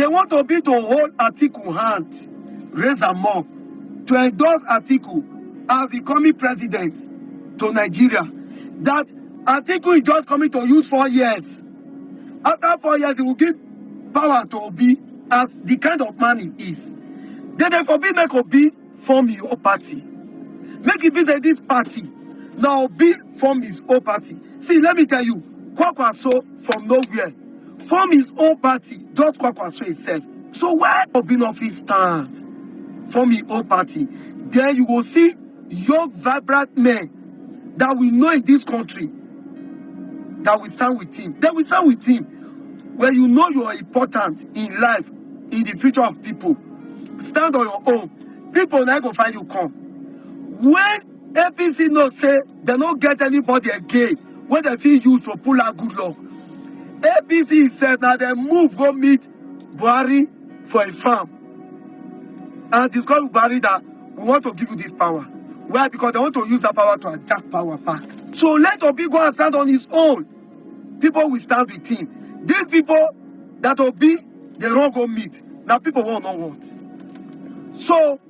They want Obi to hold Atiku hand, raise am up, to endorse Atiku as the coming president to Nigeria. That Atiku is just coming to use 4 years. After 4 years, he will give power to Obi as the kind of man he is. Then they forbid make Obi form his own party. Make it be say this party. Now Obi form his own party. See, let me tell you, Kwakwaso from nowhere form his own party, just Kwakwaso himself. So where Obi no fit stand form his own party? Then you will see young, vibrant men that we know in this country that will stand with him. They will stand with him. When you know you are important in life, in the future of people, stand on your own. People now go find you come. When APC no say they don't get anybody again, when they feel used to pull out good luck, APC said now they move go meet Buhari for a farm and discuss with Buhari that we want to give you this power. Why? Because they want to use that power to attack power back. So let Obi go and stand on his own. People will stand with him. These people that Obi, they don't go meet. Now people won't know what. So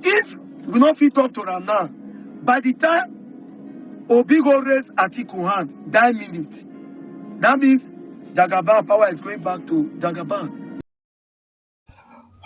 if we not fit talk to them now, by the time Obi go raise Atiku hand, that minute, that means Jagaban power is going back to Jagaban.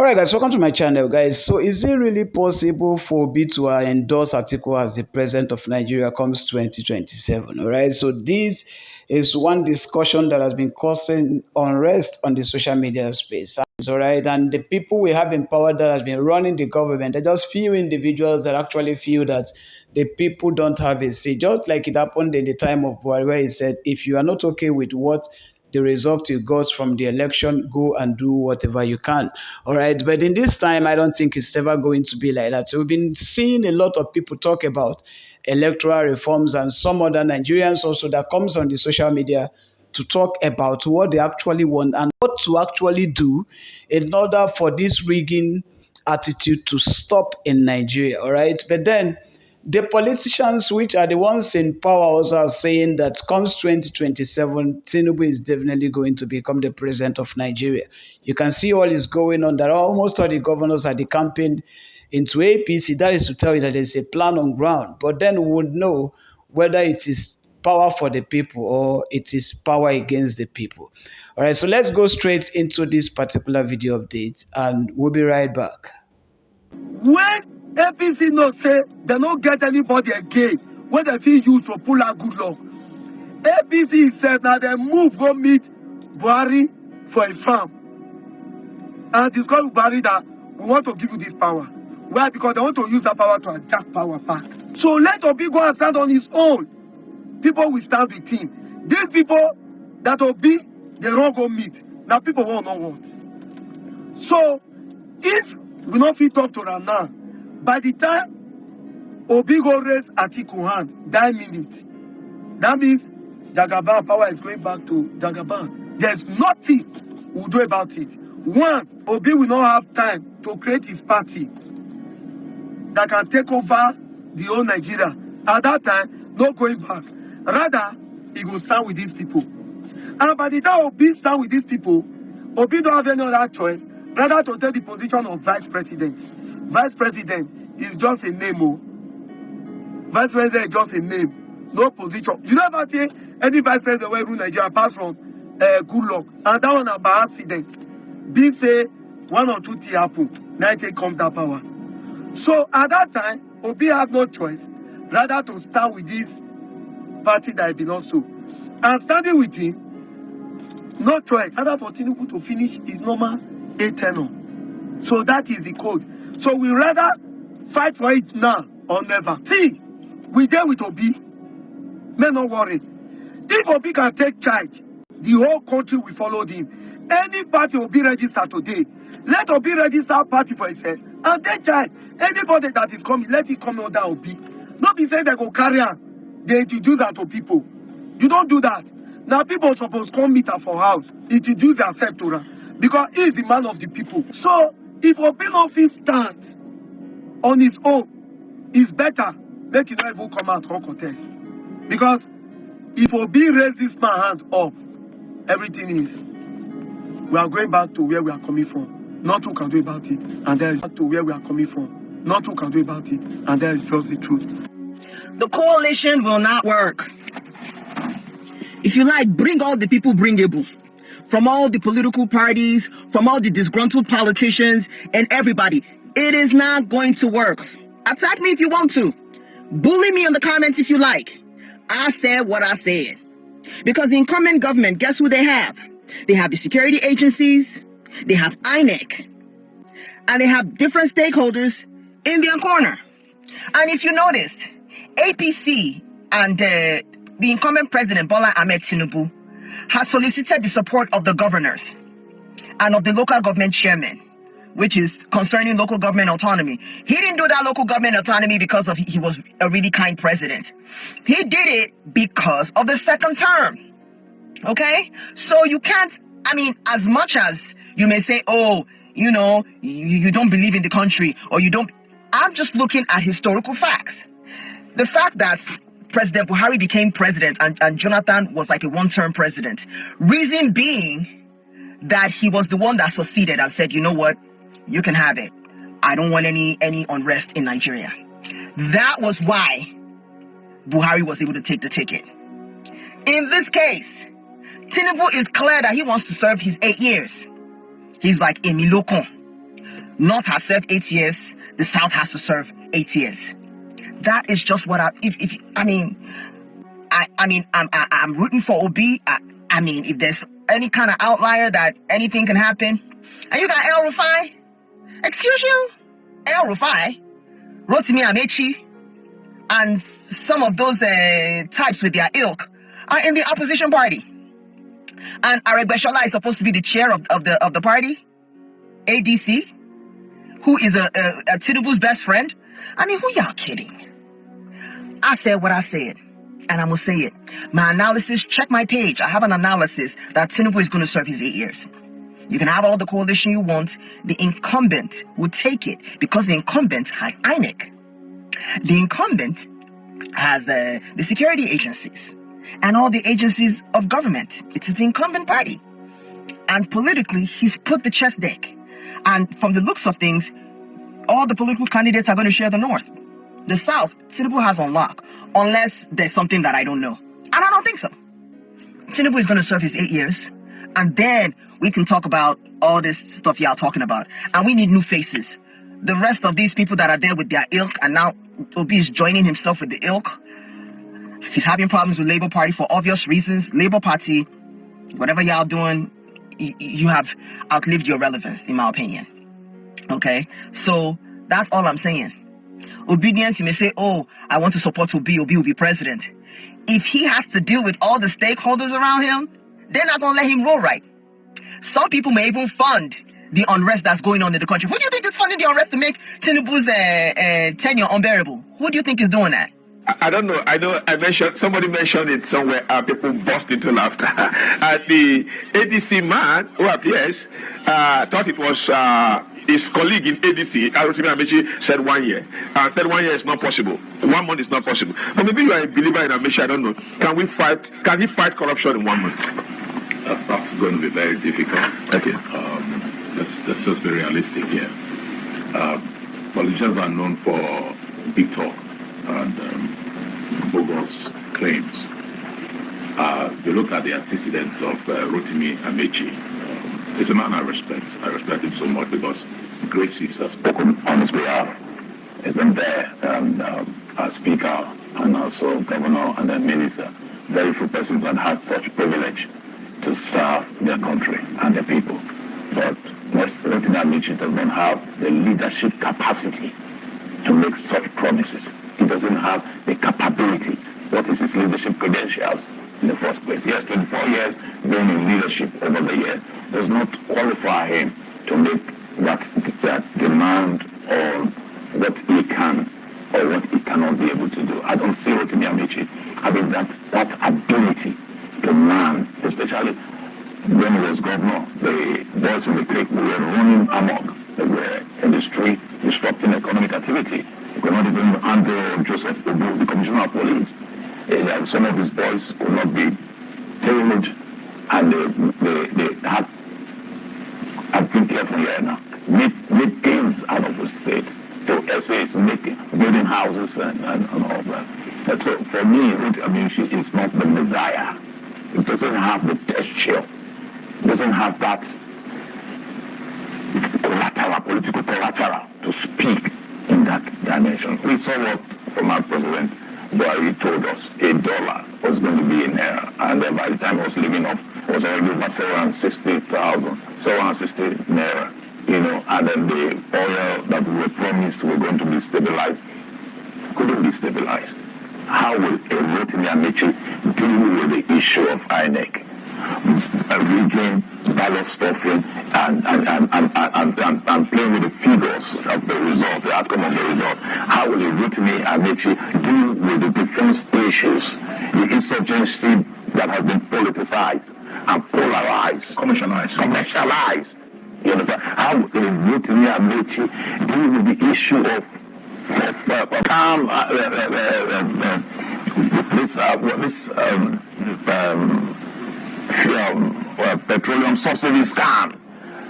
Alright guys, welcome to my channel guys. So is it really possible for Obi to endorse Atiku as the president of Nigeria comes 2027? Alright, so this is one discussion that has been causing unrest on the social media space. Alright, and the people we have in power that has been running the government, there are just few individuals that actually feel that the people don't have a say. Just like it happened in the time of Buhari, where he said, if you are not okay with what the result you got from the election, go and do whatever you can. All right, but in this time, I don't think it's ever going to be like that. So we've been seeing a lot of people talk about electoral reforms, and some other Nigerians also that comes on the social media to talk about what they actually want and what to actually do in order for this rigging attitude to stop in Nigeria. All right, but then the politicians, which are the ones in power, also are saying that comes 2027, Tinubu is definitely going to become the president of Nigeria. You can see all is going on. That almost all the governors are decamping into APC. That is to tell you that there's a plan on ground. But then we would know whether it is power for the people or it is power against the people. All right, so let's go straight into this particular video update, and we'll be right back. When APC no say they don't get anybody again, when they feel used to pull out good luck, APC said now they move go meet Buhari for a farm and discuss with Buhari that we want to give you this power. Why? Because they want to use that power to attack power back. So let Obi go and stand on his own. People will stand with him. These people that Obi, they don't go meet. Now people won't know what. So if we not fit talk to them now, by the time Obi go raise Atiku hand, that minute, that means Jagaban power is going back to Jagaban. There's nothing we'll do about it. One, Obi will not have time to create his party that can take over the whole Nigeria. At that time, no going back. Rather, he will stand with these people. And by the time Obi stand with these people, Obi don't have any other choice rather to take the position of vice president. Vice president is just a name. Oh. Vice president is just a name, no position. You never see any vice president will rule Nigeria apart from good luck. And that one by accident. Be say one or two things happen, now it come that power. So at that time, Obi has no choice rather to stand with this party that he belongs to. And standing with him, no choice rather for Tinubu to finish his normal 8 tenure. So that is the code. So we rather fight for it now or never. See, we there with Obi. May not worry. If Obi can take charge, the whole country will follow him. Any party will be registered today. Let Obi register a party for himself and take charge. Anybody that is coming, let it come under Obi. Not be saying they go carry on. They introduce that to people. You don't do that. Now people are supposed to come meet her for house, introduce themselves to her. Because he is the man of the people. So if Obi no fit stands on his own, it's better make it not even come out and contest. Because if Obi raise this man hand up, everything is We are going back to where we are coming from. Not who can do about it. And there is back to where we are coming from. Not who can do about it. And there is just the truth. The coalition will not work. If you like, bring all the people bringable. From all the political parties, from all the disgruntled politicians, and everybody. It is not going to work. Attack me if you want to. Bully me in the comments if you like. I said what I said. Because the incumbent government, guess who they have? They have the security agencies, they have INEC, and they have different stakeholders in their corner. And if you noticed, APC and the incumbent president, Bola Ahmed Tinubu, has solicited the support of the governors and of the local government chairman, which is concerning local government autonomy. He didn't do that local government autonomy because he was a really kind president. He did it because of the second term. Okay? So you can't, as much as you may say, oh, you don't believe in the country, or you don't, I'm just looking at historical facts. The fact that President Buhari became president and Jonathan was like a one-term president. Reason being that he was the one that succeeded and said, you know what, you can have it. I don't want any unrest in Nigeria. That was why Buhari was able to take the ticket. In this case, Tinubu is clear that he wants to serve his 8 years. He's like Emilokon. North has served 8 years. The South has to serve 8 years. That is just what I'm rooting for Obi. If there's any kind of outlier that anything can happen, and you got El Rufai, excuse you, El Rufai, Rotimi Amaechi, and some of those types with their ilk are in the opposition party. And Aregbesola is supposed to be the chair of the party, ADC, who is a Tinubu's best friend. Who y'all kidding? I said what I said, and I'm going to say it. My analysis, check my page. I have an analysis that Tinubu is going to serve his 8 years. You can have all the coalition you want. The incumbent will take it because the incumbent has INEC. The incumbent has the security agencies and all the agencies of government. It's the incumbent party. And politically, he's put the chess deck. And from the looks of things, all the political candidates are going to share the North. The South, Tinubu has on lock, unless there's something that I don't know. And I don't think so. Tinubu is going to serve his 8 years. And then we can talk about all this stuff y'all talking about. And we need new faces. The rest of these people that are there with their ilk, and now Obi is joining himself with the ilk. He's having problems with Labour Party for obvious reasons. Labour Party, whatever y'all doing, you have outlived your relevance, in my opinion. Okay? So that's all I'm saying. Obedience, you may say, oh, I want to support Obi will be president. If he has to deal with all the stakeholders around him, they're not going to let him roll right. Some people may even fund the unrest that's going on in the country. Who do you think is funding the unrest to make Tinubu's tenure unbearable? Who do you think is doing that? I don't know. Somebody mentioned it somewhere. People burst into laughter. The ADC man who appears thought it was his colleague in ADC, Rotimi Amaechi, said 1 year. Said 1 year is not possible. 1 month is not possible. But maybe you are a believer in Amaechi, I don't know. Can he fight corruption in 1 month? That's going to be very difficult. Okay. Let's just be realistic here. Politicians are known for big talk and bogus claims. You look at the antecedents of Rotimi Amaechi. It's a man I respect. I respect him so much because great seats have spoken on his behalf. He's been there as speaker and also governor and then minister. Very few persons have had such privilege to serve their country and their people. But Rotimi Amaechi does not have the leadership capacity to make such promises. He doesn't have the capability. What is his leadership credentials in the first place? He has 24 years being in leadership over the years. Does not qualify him to make that demand on what he can or what he cannot be able to do. I don't see Rotimi Amaechi having that ability to man, especially when he was governor. The boys in the clique were running amok. They were in the street disrupting economic activity. They could not even handle Joseph Obu, the commissioner of police. Some of his boys could not be tailed, and they had I'm thinking carefully here now. Make things out of the state. So essays, building houses and all that. And so for me, I mean, she is not the Messiah. It doesn't have the texture. It doesn't have that political collateral to speak in that dimension. We saw what former President Buhari told us. $1 was going to be in error. And then by the time he was leaving off, it was already over 760 naira. You know, and then the oil that we were promised were going to be stabilized couldn't be stabilized. How will Rotimi Amaechi deal with the issue of INEC? Rigging, ballot stuffing, and playing with the figures of the result, the outcome of the result. How will Rotimi Amaechi deal with the defense issues, the insurgency that has been politicized and polarized, commercialized? You understand? How will Rotimi Amaechi deal with the issue of petroleum subsidy scam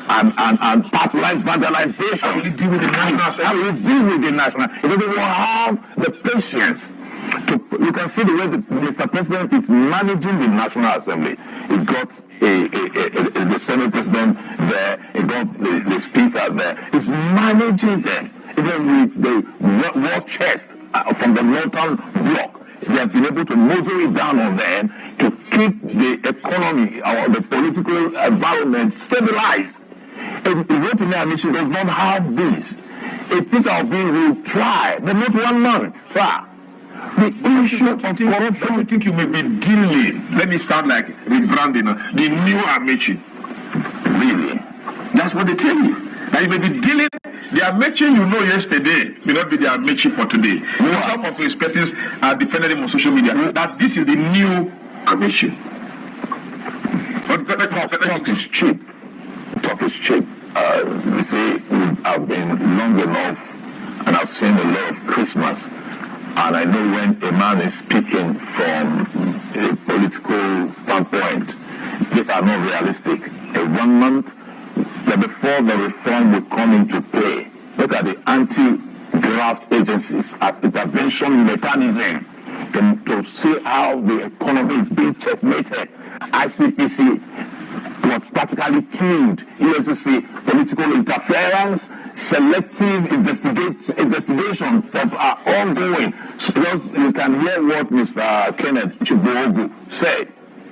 and pipeline vandalization? How will you deal with the national? How will you deal with the national? He doesn't even have the patience. You can see the way Mr. President is managing the National Assembly. He got the Senate President there, he got the Speaker there. He's managing them. Even with the war chest from the Northern Bloc, they have been able to move it down on them to keep the economy or the political environment stabilized. And Rotimi Amaechi does not have this. A Peter Obi will try, but not 1 month, sir. The issue of corruption. Don't you think you may be dealing? Let me start like rebranding the new Amaechi. Really? That's what they tell you. That you may be dealing. The Amaechi you know yesterday may not be the Amaechi for today. Some of his persons are defending him on social media. That this is the new Amaechi. Talk is cheap. Talk is cheap. You see, I've been long enough and I've seen a lot of Christmas. And I know when a man is speaking from a political standpoint, these are not realistic. A 1 month, that before the reform will come into play, look at the anti-graft agencies as intervention mechanism to see how the economy is being checkmated. ICPC was practically killed. ESCC, political interference, selective investigation that are ongoing. So you can hear what Mr. Kenneth Chibuogu said.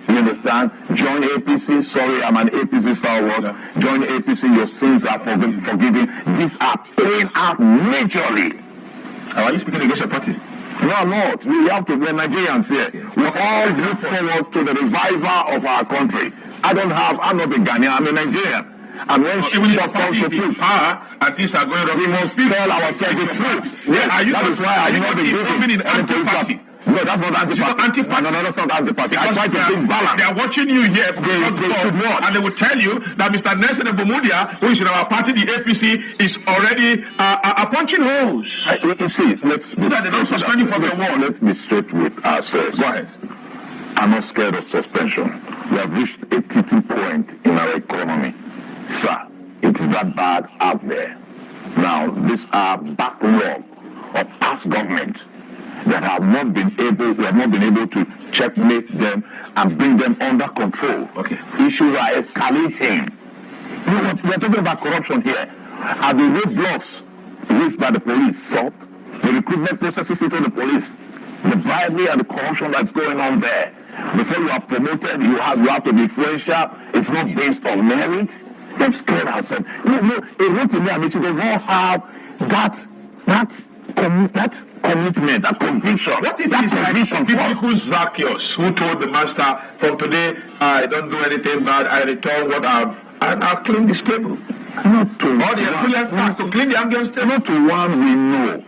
You understand? Join APC. Sorry, I'm an APC stalwart. Join APC. Your sins are forgiven. These are playing out majorly. Are you speaking against your party? No, I'm not. We have to be Nigerians here. We all look forward to the revival of our country. I'm not a Ghanaian, I'm a Nigerian. And when she comes to truth, and things are going wrong, we must tell ourselves the truth. Yes, that is why I do not agree in anti-party. No, that's not anti-party. No, that's not anti-party. I try to bring balance. They are watching you here, they should not. And they will tell you that Mr. Nelson Ebomudia, who is in our party, the APC, is already punching holes. You see, let's be straight with ourselves. Go ahead. I'm not scared of suspension. We have reached a tipping point in our economy. Sir, it is that bad out there. Now, these are backlog of past government that we have not been able to checkmate them and bring them under control. Okay. Issues are escalating. We are talking about corruption here. Are the roadblocks raised by the police stopped? The recruitment processes into the police, the bribery and the corruption that's going on there. Before you are promoted, you have to be influential. It's not based on merit. Let's clear ourselves. No, Rotimi Amaechi does not have that commitment, that conviction. What if that conviction? People who Zacchaeus, who told the master, from today I don't do anything bad, I return what I've cleaned the stable. Not to all the Aquilian to clean the Anglian stable. Not to one we know.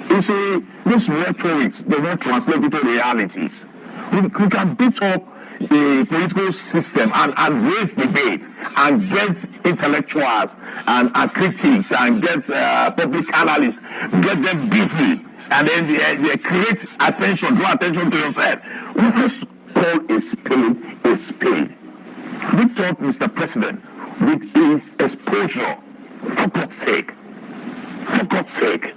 You see, these rhetorics, they won't translate into realities. We can beat up the political system and raise debate and get intellectuals and critics and get public analysts, get them busy, and then they create attention, draw attention to yourself. We just call a spade a spade. We thought Mr. President with his exposure. For God's sake. For God's sake.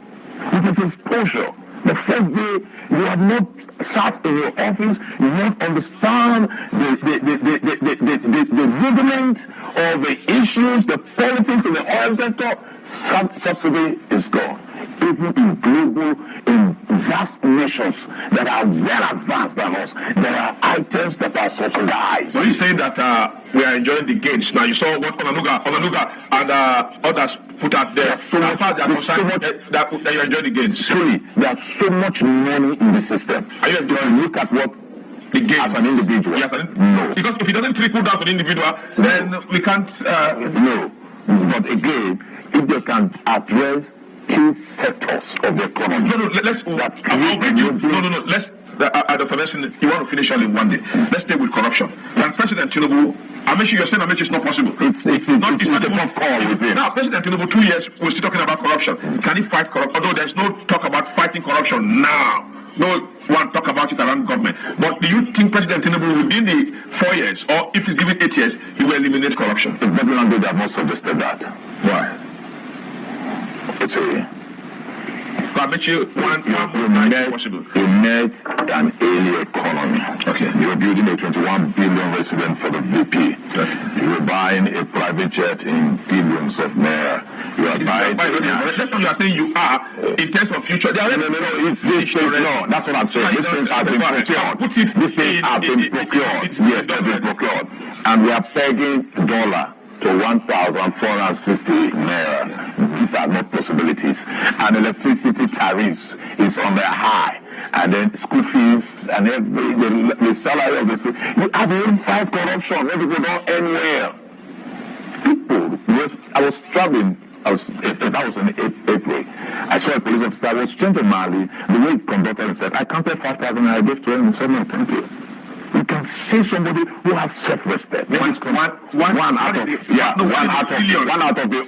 With his exposure. The first day you have not sat in your office, you won't understand the rudiment or the issues, the politics in the oil sector. Subsidy is gone. Even in global, in vast nations that are well advanced than us, there are items that are subsidized. So he's saying that we are enjoying the gains. Now you saw what Onanuga and others put out there. So much that you're enjoying the gains. Truly, there's so much money in the system. Are you enjoying? Look at what the gains as an individual. Yes, no. Because if it doesn't trickle down to the individual, then we can't. No. But again, if they can address key sectors of the economy. No, let's. I'll bring you. No. Let's. Dr. Nelson, you want to finish all in one day. Let's stay with corruption. Can President Tinubu, you're saying Amaechi is not possible. It's not a tough call with him. Now, President Tinubu, 2 years, we're still talking about corruption. Can he fight corruption? Although there's no talk about fighting corruption now. No one talk about it around government. But do you think President Tinubu, within the 4 years, or if he's given 8 years, he will eliminate corruption? The body language have not suggested that. Why? It's a... Amaechi, you met an alien economy. Okay. You were building a 21 billion resident for the VP. Okay. You were buying a private jet in billions of naira. You are buying... That's what you are saying you are in terms of future. No, it's this thing, no, that's what I'm saying. These things have been procured. These things have been procured. Yes, they've been procured. And we are pegging dollar to 1,460 naira. These are not possibilities. And electricity tariffs is on the high. And then school fees and the salary of the school. You have even fight corruption. Maybe people don't end well. People, I was traveling. That was in April. I saw a police officer. I was trying to Mali. The way he conducted himself, I counted 5,000 and I gave to him and said, no, thank you. You can see somebody who has self-respect. One out of the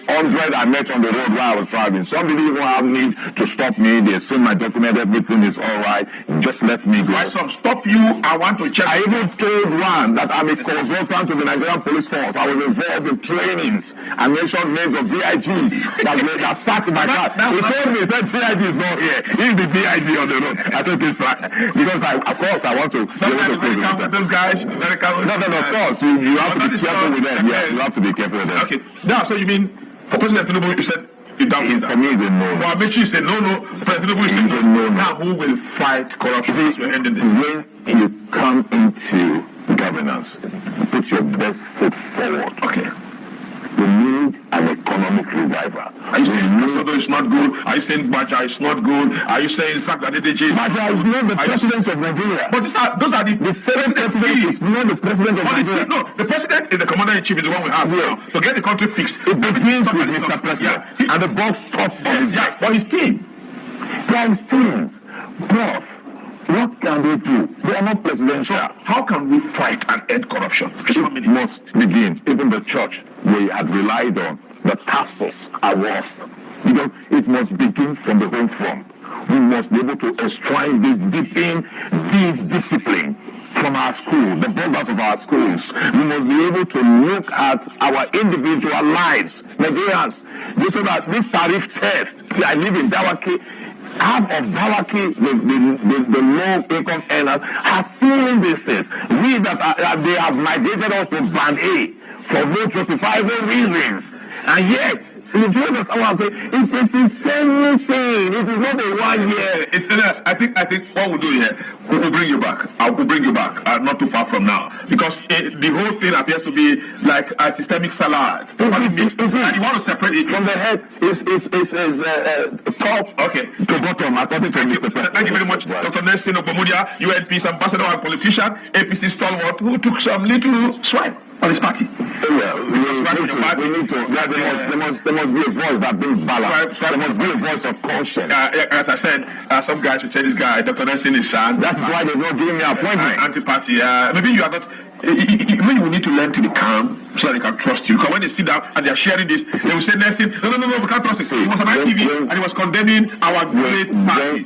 100 I met on the road while I was driving. Somebody even have need to stop me. They see my document, everything is all right. Just let me go. Why some stop you? I want to check. I even told one that I'm a consultant to the Nigerian Police Force. I was involved in trainings. I mentioned names of VIGs that sat in my car. He told me, he said VIG is not here. He's the VIG on the road. I told him, because of course I want to with those guys, No, of course. You have to be careful with them. Yeah, you have to be careful with them. Okay. Now, so you mean, for President Tinubu, you said you down with that? For me, it's a no. For Amaechi, you said no. President Tinubu, you said no. Now, who will fight corruption as we're ending this? When you come into governance, put your best foot forward. Okay. We need an economic revival. Are you saying Sodo is not good? Are you saying Baja is not good? Are you saying Sakadete? Baja is not the president of Nigeria. But those are the second president is not the president of Nigeria. No, the president is the commander-in-chief, is the one we have now. So get the country fixed. It begins with Mr. President. Yeah. And the boss stops on his back. For his team. For his teams. Prof, what can they do? They are not presidential. How can we fight and end corruption? It must begin. Even the church we had relied on, the pastors are lost. Because it must begin from the home front. We must be able to enshrine this discipline from our school, the borders of our schools. We must be able to look at our individual lives, Nigerians, so that this tariff theft. I live in Dawaki. Half of Dawaki, the low-income earners, are stealing business. We they have migrated us to Band A for no justifiable reasons. And yet, if you understand what I'm saying, it's a systemic thing. It is not a 1 year. I think what we'll do here, we'll bring you back. We'll bring you back, not too far from now. Because the whole thing appears to be like a systemic salad. And you want to separate it. From the head is top to bottom, according to Mr. President. Thank you very much, Dr. Nelson Obamudia, UNP's ambassador and politician, APC stalwart, who took some little swipe on his party. Yeah, we need to. There must be a voice that brings balance. There must be a voice of conscience. As I said, some guys will tell this guy, Dr. Nelson is sad. That's why they're not giving me an appointment. Anti-party. Maybe you are not. Maybe you need to learn to be calm so that they can trust you. Because when they sit down and they are sharing this, they will say, Nelson, no, we can't trust it. He was on ITV and he was condemning our great party.